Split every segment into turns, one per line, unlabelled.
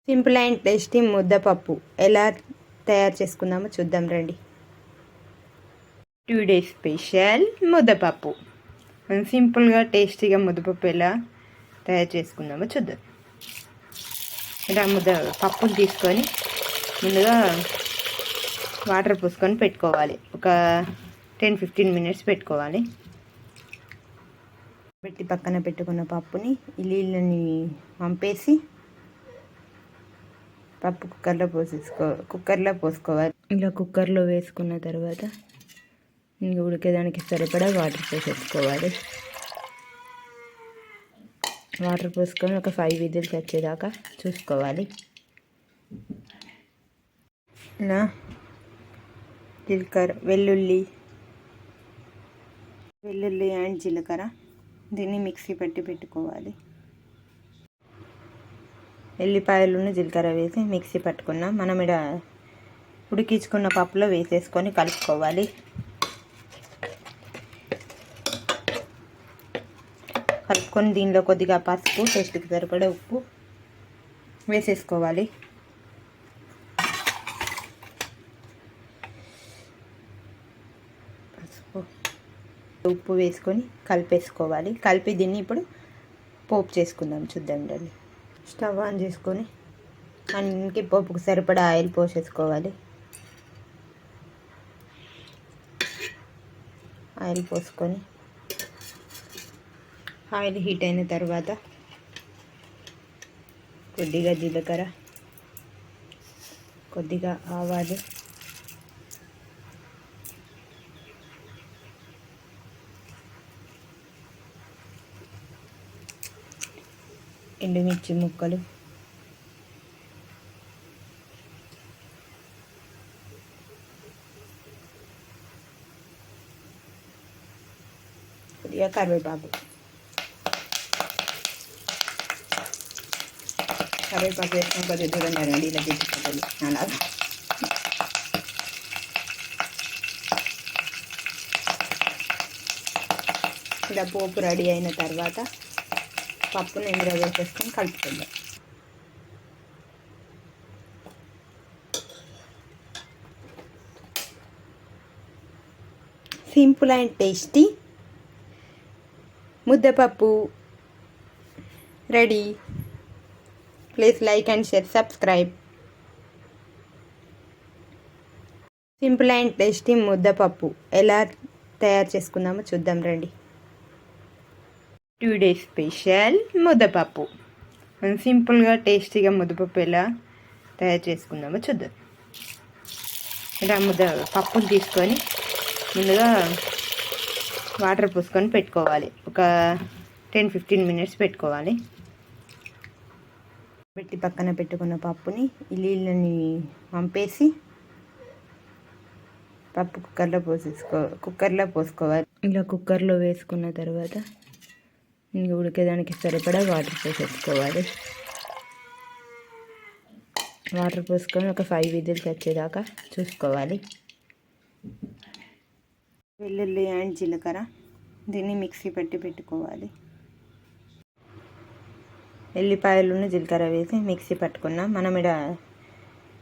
Simple and tasty ముద్దపప్పు ఎలా తయారు చేసుకుందామో చూద్దాం రండి. టుడే స్పెషల్ ముద్దపప్పు. మనం సింపుల్గా టేస్టీగా ముద్దపప్పు ఎలా తయారు చేసుకుందామో చూద్దాం. ఇలా పప్పును తీసుకొని ముందుగా వాటర్ పోసుకొని పెట్టుకోవాలి. ఒక 10-15 మినిట్స్ పెట్టుకోవాలి. పెట్టి పక్కన పెట్టుకున్న పప్పుని నీళ్ళని వంపేసి పప్పు కుక్కర్లో పోసుకోవాలి. ఇలా కుక్కర్లో వేసుకున్న తర్వాత ఉడికేదానికి సరిపడా వాటర్ పోసేసుకోవాలి. వాటర్ పోసుకొని ఒక 5 విజిల్స్ వచ్చేదాకా చూసుకోవాలి. ఇలా జీలకర్ర వెల్లుల్లి అండ్ జీలకర్ర దీన్ని మిక్సీ పట్టి పెట్టుకోవాలి. ఎల్లిపాయలను జీలకర్ర వేసి మిక్సీ పట్టుకున్నాం. మనం ఇక్కడ ఉడికించుకున్న పప్పులో వేసేసుకొని కలుపుకోవాలి. కలుపుకొని దీనిలో కొద్దిగా పసుపు, టేస్ట్కి సరిపడా ఉప్పు వేసేసుకోవాలి. ఉప్పు వేసుకొని కలిపేసుకోవాలి. కలిపి దీన్ని ఇప్పుడు పోపు చేసుకుందాం. చూద్దాం రండి. స్టవ్ ఆన్ చేసుకొని అన్నికి పోపుకు సరిపడా ఆయిల్ పోసేసుకోవాలి. ఆయిల్ పోసుకొని ఆయిల్ హీట్ అయిన తర్వాత కొద్దిగా జీలకర్ర, కొద్దిగా ఆవాలు, ఎండుమిర్చి ముక్కలు, కొద్దిగా కరివేపాకు వేసుకొని కొద్దిగా దూరం జరగండి. ఇలా పెట్టుకోవాలి. అలాగా ఇలా పోపు రెడీ అయిన తర్వాత పప్పును ఇందులో వేసేసుకొని కలుపుకుందాం. సింపుల్ అండ్ టేస్టీ ముద్దపప్పు ready. Please like and share, subscribe. Simple and tasty ముద్దపప్పు ఎలా తయారు చేసుకుందామో చూద్దాం రండి. టుడే స్పెషల్ ముద్దపప్పు. మనం సింపుల్గా టేస్టీగా ముద్దపప్పు ఎలా తయారు చేసుకుందామో చూద్దాం. ఇలా పప్పును తీసుకొని ముందుగా వాటర్ పోసుకొని పెట్టుకోవాలి. ఒక 10-15 మినిట్స్ పెట్టుకోవాలి. పెట్టి పక్కన పెట్టుకున్న పప్పుని నీళ్ళని వంపేసి పప్పు కుక్కర్లో పోసుకోవాలి. ఇలా కుక్కర్లో వేసుకున్న తర్వాత ఉడికేదానికి సరిపడా వాటర్ పోసేసుకోవాలి. వాటర్ పోసుకొని ఒక 5 విజిల్స్ వచ్చేదాకా చూసుకోవాలి. వెల్లుల్లి అండ్ జీలకర్ర దీన్ని మిక్సీ పట్టి పెట్టుకోవాలి. ఎల్లిపాయలను జీలకర్ర వేసి మిక్సీ పట్టుకున్నాం. మనం ఇక్కడ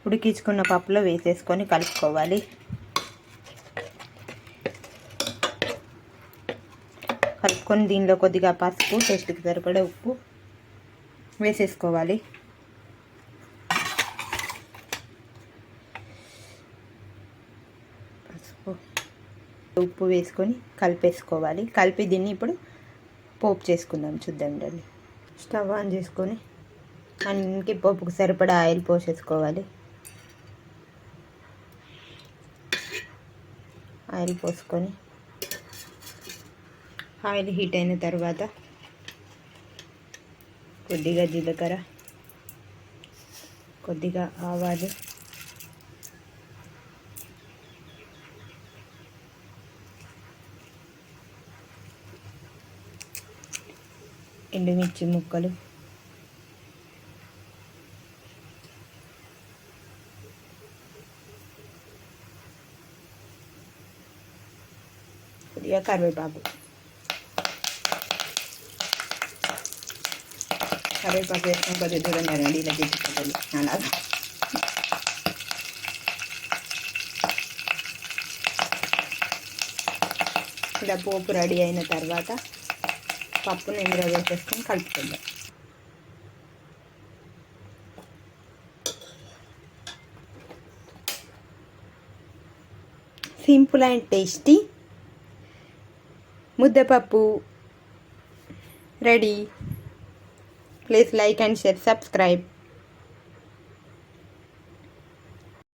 ఉడికించుకున్న పప్పులో వేసేసుకొని కలుపుకోవాలి. కలుపుకొని దీనిలో కొద్దిగా పసుపు, టేస్ట్కి సరిపడా ఉప్పు వేసేసుకోవాలి. ఉప్పు వేసుకొని కలిపేసుకోవాలి. కలిపి దీన్ని ఇప్పుడు పోపు చేసుకుందాం. చూద్దాం రండి. స్టవ్ ఆన్ చేసుకొని అన్నికి పోపుకు సరిపడా ఆయిల్ పోసేసుకోవాలి. ఆయిల్ పోసుకొని ఆయిల్ హీట్ అయిన తర్వాత కొద్దిగా జీలకర్ర, కొద్దిగా ఆవాలు, ఎండుమిర్చి ముక్కలు, కొద్దిగా కరివేపాకు కరివేపాకు వేసుకొని కొద్దిగా దూరం జరగండి, ఇలా గిట్టుకోవాలి అలాగా. ఇలా పోపు రెడీ అయిన తర్వాత పప్పును ఇందులో వేసేసుకొని కలుపుకుందాం. సింపుల్ అండ్ టేస్టీ ముద్దపప్పు ready. Please like and share, subscribe.